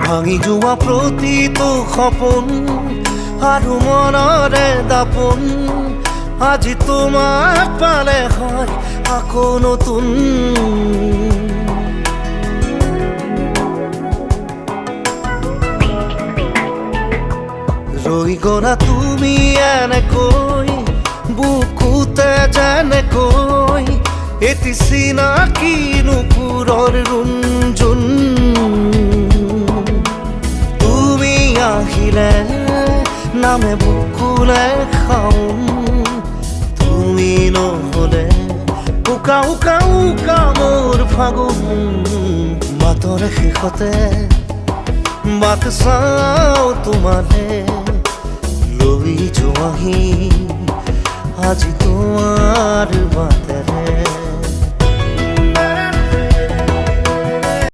ভাঙি যোৱা প্ৰতিটো সপোন আৰু মনৰে দাপোন আজি তোমাক পালে হয় আকৌ নতুন। ৰৈ গলা তুমি এনেকৈ বুকুতে যেনেকৈ এটি চিনাকি নুপুৰৰ ৰুণজুন। তুমি আহিলে নামে বুকুলে খাওঁ, তুমি নহলে উকা উকা উকা মোৰ ফাগুন। মাতৰ শেষতে বাট চাওঁ তোমালে লৈ যোৱাহি আজি তোমাৰ বাটে।